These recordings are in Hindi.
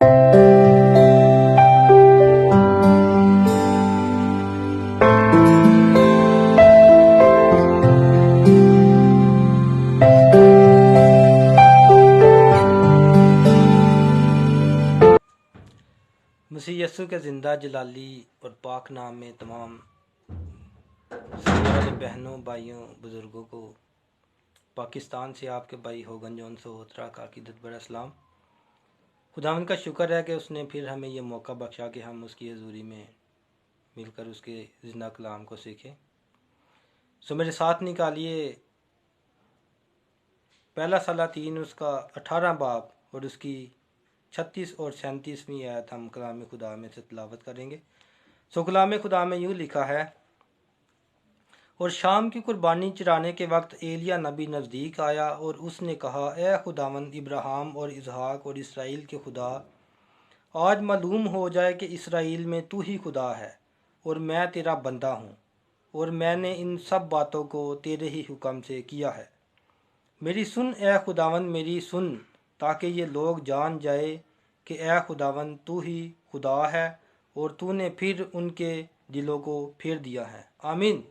मसीह यस्सु के ज़िंदा जलाली और पाक नाम में तमाम वाले बहनों, भाइयों, बुज़ुर्गों को पाकिस्तान से आपके भाई होगन जौन सोहतरा का अकीदत बड़ा सलाम। खुदावन का शुक्र है कि उसने फिर हमें ये मौका बख्शा कि हम उसकी हजूरी में मिलकर उसके ज़िंदा कलाम को सीखें। सो मेरे साथ निकालिए पहला सलातीन उसका 18 बाब और उसकी 36 और 37वीं आयत हम कलाम खुदा में से तिलावत करेंगे। सो कलाम खुदा में यूँ लिखा है, और शाम की कुर्बानी चराने के वक्त एलिया नबी नज़दीक आया और उसने कहा, ए खुदावंद इब्राहिम और इसहाक और इसराइल के खुदा, आज मालूम हो जाए कि इसराइल में तू ही खुदा है और मैं तेरा बंदा हूँ, और मैंने इन सब बातों को तेरे ही हुक्म से किया है। मेरी सुन ए खुदावंद, मेरी सुन, ताकि ये लोग जान जाए कि ए खुदावंद तू ही खुदा है और तूने फिर उनके दिलों को फेर दिया है। आमीन।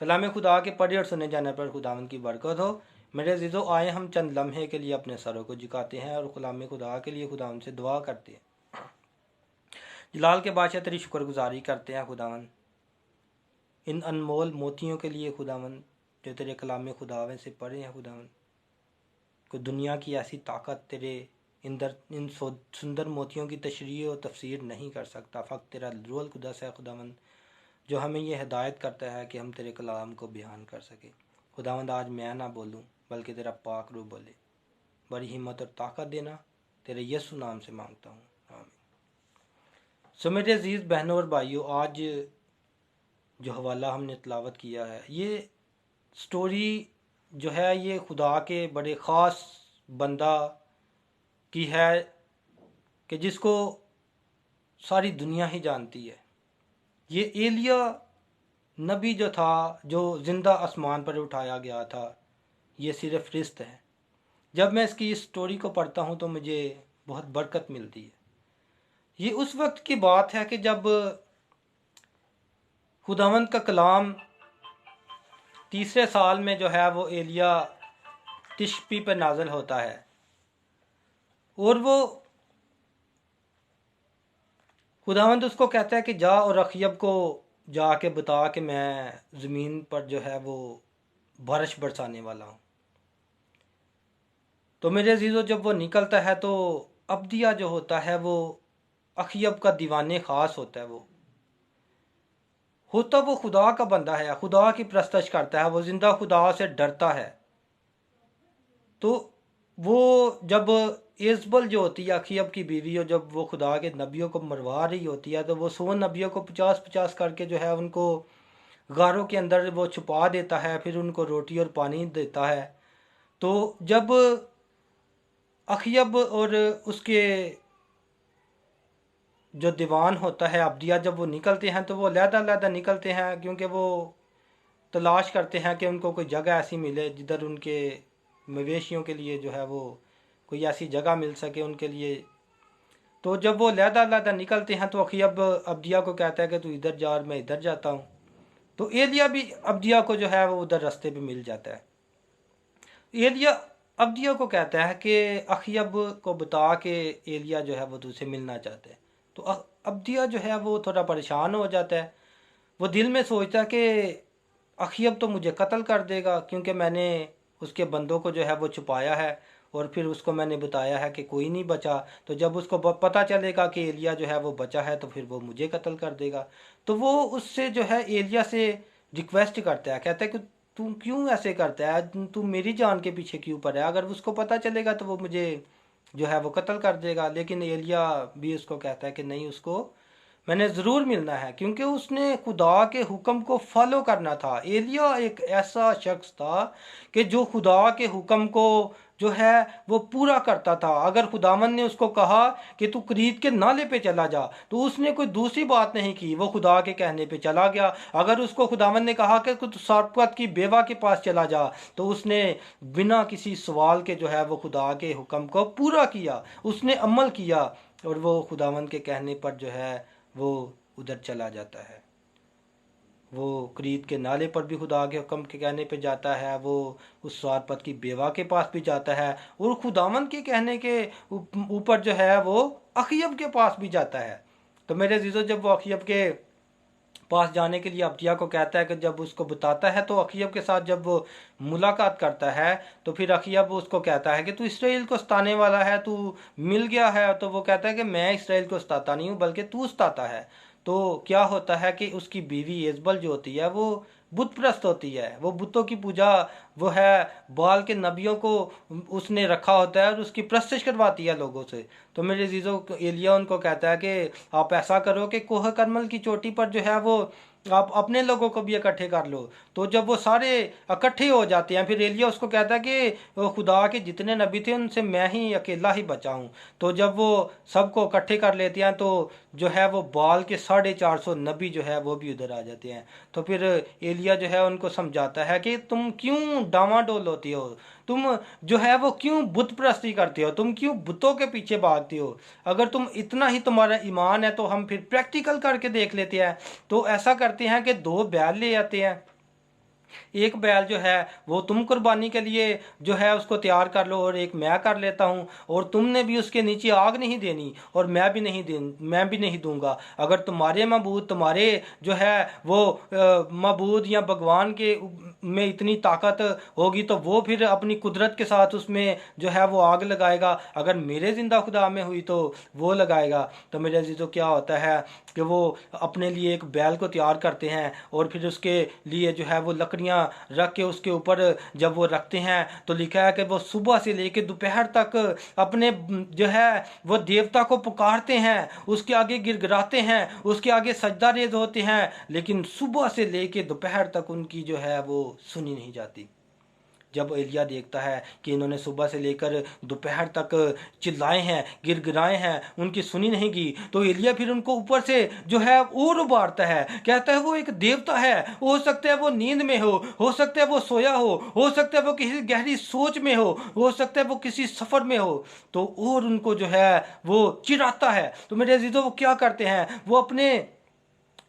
कलाम खुदा के पढ़े और सुने जाने पर खुदावंद की बरकत हो। मेरे अज़ीज़ों, आए हम चंद लम्हे के लिए अपने सरों को झुकाते हैं और कलाम खुदा के लिए खुदावंद से दुआ करते हैं। जलाल के बादशाह तेरी शुक्रगुजारी करते हैं खुदावंद, इन अनमोल मोतियों के लिए खुदावंद जो तेरे कलाम खुदावन से पढ़े हैं। खुदावंद, कोई दुनिया की ऐसी ताकत तेरे इंदर इन सुंदर मोतियों की तशरीह और तफसीर नहीं कर सकता। फ़क्त तेरा रूहुल कुदस है खुदावंद, जो हमें ये हिदायत करता है कि हम तेरे कलाम को बयान कर सकें। खुदावंद, आज मैं ना बोलूं बल्कि तेरा पाक रूह बोले। बड़ी हिम्मत और ताकत देना, तेरे यीशु नाम से मांगता हूँ, आमीन। सो मेरे अजीज़ बहनों और भाइयों, आज जो हवाला हमने तिलावत किया है, ये स्टोरी जो है ये खुदा के बड़े ख़ास बंदा की है कि जिसको सारी दुनिया ही जानती है। ये एलिया नबी जो था, जो ज़िंदा आसमान पर उठाया गया था, ये सिर्फ रिश्त है। जब मैं इसकी इस स्टोरी को पढ़ता हूँ तो मुझे बहुत बरकत मिलती है। ये उस वक्त की बात है कि जब खुदावंद का कलाम तीसरे साल में जो है वो एलिया तिशपी पर नाज़िल होता है, और वो खुदावंद उसको कहता है कि जा और अखयब को जाके बता कि मैं ज़मीन पर जो है वो बारिश बरसाने वाला हूँ। तो मेरे अजीज़ों, जब वो निकलता है तो अब्दिया जो होता है वो अखयब का दीवाने ख़ास होता है। वो खुदा का बंदा है, खुदा की प्रस्तश करता है, वो ज़िंदा खुदा से डरता है। तो वो जब इज़बल जो होती है अखयब की बीवी, और जब वो खुदा के नबियों को मरवा रही होती है, तो वो 100 नबियों को 50-50 करके जो है उनको गारों के अंदर वो छुपा देता है, फिर उनको रोटी और पानी देता है। तो जब अखयब और उसके जो दीवान होता है अब्दिया, जब वो निकलते हैं तो वो अलहदा निकलते हैं, क्योंकि वो तलाश करते हैं कि उनको कोई जगह ऐसी मिले जिधर उनके मवेशियों के लिए जो है वो कोई ऐसी जगह मिल सके उनके लिए। तो जब वो अलहदा निकलते हैं तो अखयब अब्दिया को कहता है कि तू इधर जा और मैं इधर जाता हूँ। तो एलिया भी अब्दिया को जो है वो उधर रास्ते पे मिल जाता है। एलिया अब्दिया को कहता है कि अखयब को बता के एलिया जो है वो तुझसे मिलना चाहता है। तो अब्दिया जो है वो थोड़ा परेशान हो जाता है। वो दिल में सोचता है कि अखयब तो मुझे कत्ल कर देगा, क्योंकि मैंने उसके बंदों को जो है वो छुपाया है और फिर उसको मैंने बताया है कि कोई नहीं बचा। तो जब उसको पता चलेगा कि एलिया जो है वो बचा है तो फिर वो मुझे कत्ल कर देगा। तो वो उससे जो है एलिया से रिक्वेस्ट करता है, कहता है कि तू क्यों ऐसे करता है, तू मेरी जान के पीछे क्यों पड़ा है, अगर उसको पता चलेगा तो वो मुझे जो है वो कत्ल कर देगा। लेकिन एलिया भी उसको कहता है कि नहीं, उसको मैंने ज़रूर मिलना है, क्योंकि उसने खुदा के हुक्म को फॉलो करना था। एलिया एक ऐसा शख्स था कि जो खुदा के हुक्म को जो है वो पूरा करता था। अगर खुदावन ने उसको कहा कि तू खरीद के नाले पे चला जा, तो उसने कोई दूसरी बात नहीं की, वो खुदा के कहने पे चला गया। अगर उसको खुदावन ने कहा कि तू सारपत की बेवा के पास चला जा, तो उसने बिना किसी सवाल के जो है वो खुदा के हुक्म को पूरा किया, उसने अमल किया। और वो खुदावंद के कहने पर जो है वो उधर चला जाता है। वो करीत के नाले पर भी खुदा के हुक्म के कहने पे जाता है, वो उस स्वारपत की बेवा के पास भी जाता है, और खुदावंद के कहने के ऊपर जो है वो अखयब के पास भी जाता है। तो मेरे अजीजों, जब वो अखयब के पास जाने के लिए अब्दिया को कहता है, कि जब उसको बताता है, तो अखयब के साथ जब वो मुलाकात करता है, तो फिर अखयब उसको कहता है कि तू इसराइल को सताने वाला है, तू मिल गया है। तो वो कहता है कि मैं इसराइल को सताता नहीं हूँ, बल्कि तू सताता है। तो क्या होता है कि उसकी बीवी एजबल जो होती है वो बुत प्रस्त होती है, वो बुतों की पूजा, वो है बाल के नबियों को उसने रखा होता है और उसकी प्रस्तश करवाती है लोगों से। तो मेरे अजीजों, एलिया उनको कहता है कि आप ऐसा करो कि कोह करमल की चोटी पर जो है वो आप अपने लोगों को भी इकट्ठे कर लो। तो जब वो सारे इकट्ठे हो जाते हैं, फिर एलिया उसको कहता है कि वो खुदा के जितने नबी थे उनसे मैं ही अकेला ही बचा हूँ। तो जब वो सबको इकट्ठे कर लेते हैं, तो जो है वो बाल के 450 नबी जो है वो भी उधर आ जाते हैं। तो फिर एलिया जो है उनको समझाता है कि तुम क्यों डामाडोल होती हो, तुम जो है वो क्यों बुत परस्ती करते हो, तुम क्यों बुतों के पीछे भागती हो। अगर तुम इतना ही तुम्हारा ईमान है तो हम फिर प्रैक्टिकल करके देख लेते हैं। तो ऐसा करते हैं कि 2 बैल ले आते हैं। एक बैल जो है वो तुम कुर्बानी के लिए जो है उसको तैयार कर लो, और एक मैं कर लेता हूँ, और तुमने भी उसके नीचे आग नहीं देनी, और मैं भी नहीं दूंगा। अगर तुम्हारे मबूद, तुम्हारे जो है वो मबूद या भगवान के में इतनी ताकत होगी, तो वो फिर अपनी कुदरत के साथ उसमें जो है वो आग लगाएगा। अगर मेरे जिंदा खुदा में हुई तो वो लगाएगा। तो मेरे अजीजों, क्या होता है कि वो अपने लिए एक बैल को तैयार करते हैं, और फिर उसके लिए जो है वो लकड़ियाँ रख के उसके ऊपर जब वो रखते हैं, तो लिखा है कि वो सुबह से लेकर दोपहर तक अपने जो है वो देवता को पुकारते हैं, उसके आगे गिड़गिड़ाते हैं, उसके आगे सजदा रेज होते हैं, लेकिन सुबह से लेकर दोपहर तक उनकी जो है वो सुनी नहीं जाती। जब एलिया देखता है कि इन्होंने सुबह से लेकर दोपहर तक चिल्लाए हैं, गिड़गिड़ाए हैं, उनकी सुनी नहीं की, तो एलिया फिर उनको ऊपर से जो है और उबारता है। कहता है वो एक देवता है, हो सकता है वो नींद में हो सकता है वो सोया हो सकता है वो किसी गहरी सोच में हो सकता है वो किसी सफर में हो। तो और उनको जो है वो चिढ़ाता है। तो मेरे अजीजों, वो क्या करते हैं, वो अपने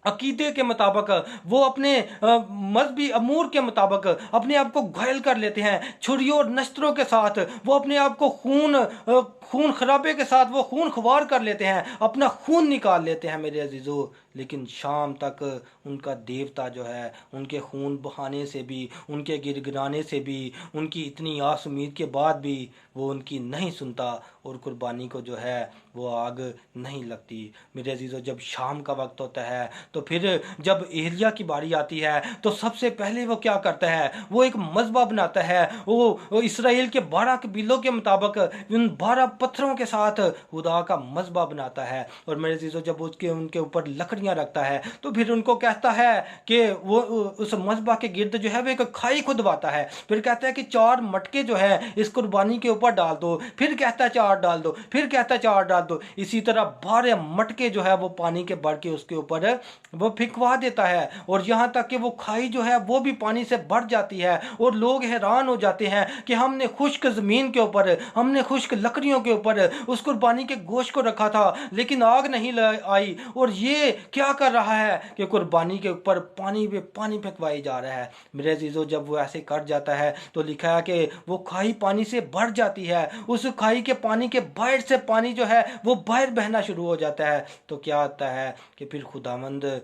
अकीदे के मुताबिक, वो अपने मजहबी अमूर के मुताबिक अपने आप को घायल कर लेते हैं, छुरियों और नस्त्रों के साथ वो अपने आप को खून खराबे के साथ वो खून खुवार कर लेते हैं, अपना खून निकाल लेते हैं मेरे अजीजों। लेकिन शाम तक उनका देवता जो है उनके खून बहाने से भी, उनके गिड़गिड़ाने से भी, उनकी इतनी आस उम्मीद के बाद भी वो उनकी नहीं सुनता, और कुर्बानी को जो है वो आग नहीं लगती। मेरे अजीजों, जब शाम का वक्त होता है, तो फिर जब एलिया की बारी आती है, तो सबसे पहले वो क्या करता है, वो एक मजबा बनाता है। वो इसराइल के 12 कबीलों के मुताबिक उन 12 पत्थरों के साथ खुदा का मजबा बनाता है। और मेरे अजीजों, जब उसके उनके ऊपर लकड़ियां रखता है, तो फिर उनको कहता है कि वो उस मजबा के गिर्द जो है वो एक खाई खुदवाता है। फिर कहता है कि 4 मटके जो है इस कुर्बानी के ऊपर डाल दो, फिर कहता है 4 डाल दो, फिर कहता है 4 डाल दो। इसी तरह 12 मटके जो है वो पानी के भर के उसके ऊपर वो फिकवा देता है, और यहाँ तक कि वो खाई जो है वो भी पानी से भर जाती है। और लोग हैरान हो जाते हैं कि हमने खुश्क ज़मीन के ऊपर, हमने खुश्क लकड़ियों के ऊपर उस कुर्बानी के गोश्त को रखा था, लेकिन आग नहीं आई, और ये क्या कर रहा है कि कुर्बानी के ऊपर पानी पे पानी फेंकवाई जा रहा है। मेरे अजीजों, जब वो ऐसे कर जाता है, तो लिखा है कि वो खाई पानी से भर जाती है, उस खाई के पानी के बाहर से पानी जो है वो बाहर बहना शुरू हो जाता है। तो क्या होता है कि फिर खुदावंद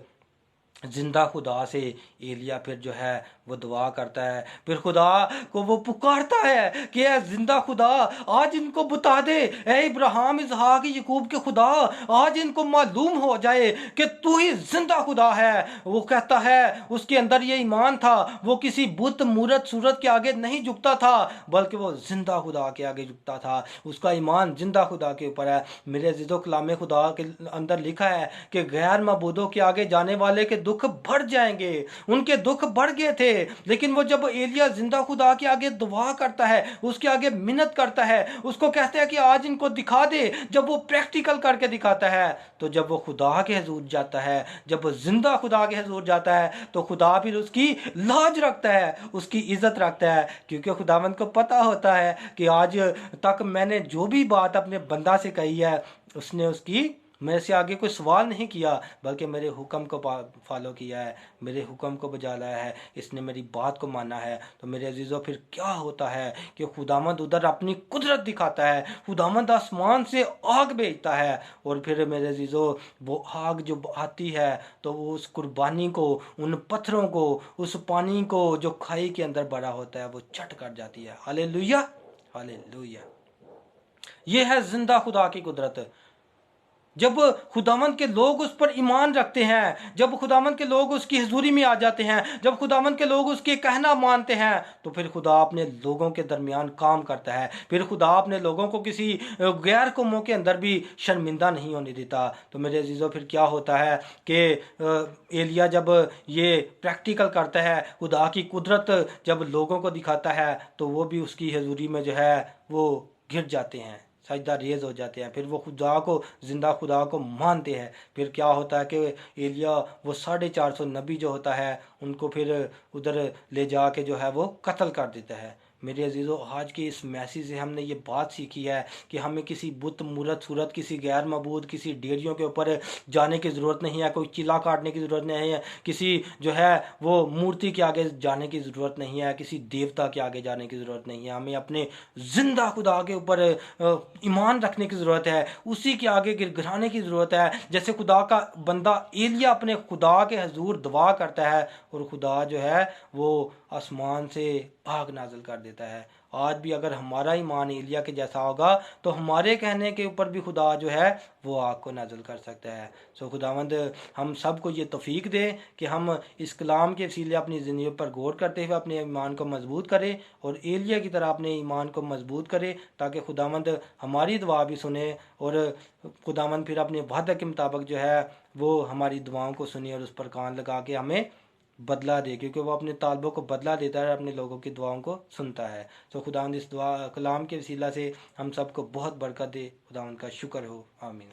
जिंदा खुदा से एलिया फिर जो है वो दुआ करता है, फिर खुदा को वो पुकारता है कि ऐ जिंदा खुदा, आज इनको बता दे, ऐ इब्राहिम इसहाक याकूब के खुदा, आज इनको मालूम हो जाए कि तू ही जिंदा खुदा है। वो कहता है, उसके अंदर ये ईमान था, वो किसी बुत मूरत सूरत के आगे नहीं झुकता था, बल्कि वो जिंदा खुदा के आगे झुकता था। उसका ईमान जिंदा खुदा के ऊपर है। मेरे अजीजों, कलाम खुदा के अंदर लिखा है कि गैर मबूदों के आगे जाने वाले के दुख बढ़ जाएंगे। उनके दुख बढ़ गए थे, लेकिन वो जब एलिया जिंदा खुदा के आगे दुआ करता है, उसके आगे मिन्नत करता है, उसको कहता है कि आज इनको दिखा दे, जब वो प्रैक्टिकल करके दिखाता है, तो जब वो खुदा के हुजूर जाता है, जब वो जिंदा खुदा के हुजूर जाता है, तो खुदा फिर उसकी लाज रखता है, उसकी इज्जत रखता है, क्योंकि खुदावंद को पता होता है कि आज तक मैंने जो भी बात अपने बंदा से कही है, उसने उसकी मेरे से आगे कोई सवाल नहीं किया, बल्कि मेरे हुक्म को फॉलो किया है, मेरे हुक्म को बजा लाया है, इसने मेरी बात को माना है। तो मेरे अजीज़ों, फिर क्या होता है कि खुदामंद उधर अपनी कुदरत दिखाता है, खुदामंद आसमान से आग भेजता है, और फिर मेरे अजीज़ों वो आग जो आती है तो वो उस कुर्बानी को, उन पत्थरों को, उस पानी को जो खाई के अंदर बड़ा होता है वो चट कर जाती है। Hallelujah, hallelujah. ये है जिंदा खुदा की कुदरत। जब खुदावंद के लोग उस पर ईमान रखते हैं, जब खुदावंद के लोग उसकी हजूरी में आ जाते हैं, जब खुदावंद के लोग उसके कहना मानते हैं, तो फिर खुदा अपने लोगों के दरमियान काम करता है। फिर खुदा अपने लोगों को किसी गैर कौमों के अंदर भी शर्मिंदा नहीं होने देता। तो मेरे अजीज़ों, फिर क्या होता है कि एलिया जब ये प्रैक्टिकल करता है, खुदा की कुदरत जब लोगों को दिखाता है, तो वो भी उसकी हजूरी में जो है वो गिर जाते हैं, सजदा रेज हो जाते हैं। फिर वो खुदा को, जिंदा खुदा को मानते हैं। फिर क्या होता है कि एलिया वो 450 नबी जो होता है उनको फिर उधर ले जाके जो है वो कत्ल कर देता है। मेरे अजीज़ों, आज के इस मैसेज से हमने ये बात सीखी है कि हमें किसी बुत मूरत सूरत, किसी गैर मबूद, किसी डेरियों के ऊपर जाने की ज़रूरत नहीं है, कोई चिल्ला काटने की ज़रूरत नहीं है, किसी जो है वो मूर्ति के आगे जाने की ज़रूरत नहीं है, किसी देवता के आगे जाने की ज़रूरत नहीं है। हमें अपने जिंदा खुदा के ऊपर ईमान रखने की ज़रूरत है, उसी के आगे गिड़गिड़ाने की ज़रूरत है। जैसे खुदा का बंदा एलिया अपने खुदा के हजूर दुआ करता है और खुदा जो है वो आसमान से आग नाज़िल कर देता है। आज भी अगर हमारा ईमान एलिया के जैसा होगा तो हमारे कहने के ऊपर भी खुदा जो है वो आग को नाज़िल कर सकता है। सो खुदावंद हम सबको ये तौफीक दे कि हम इस कलाम के वसीले अपनी ज़िंदगी पर गौर करते हुए अपने ईमान को मजबूत करें और एलिया की तरह अपने ईमान को मजबूत करें, ताकि खुदावंद हमारी दुआ भी सुने और खुदावंद फिर अपने वादे के मुताबिक जो है वो हमारी दुआओं को सुने और उस पर कान लगा के हमें बदला दे, क्योंकि वो अपने तालबों को बदला देता है, अपने लोगों की दुआओं को सुनता है। तो खुदावंद इस दुआ कलाम के वसीला से हम सबको बहुत बरकत दे। खुदावंद का शुक्र हो। आमीन।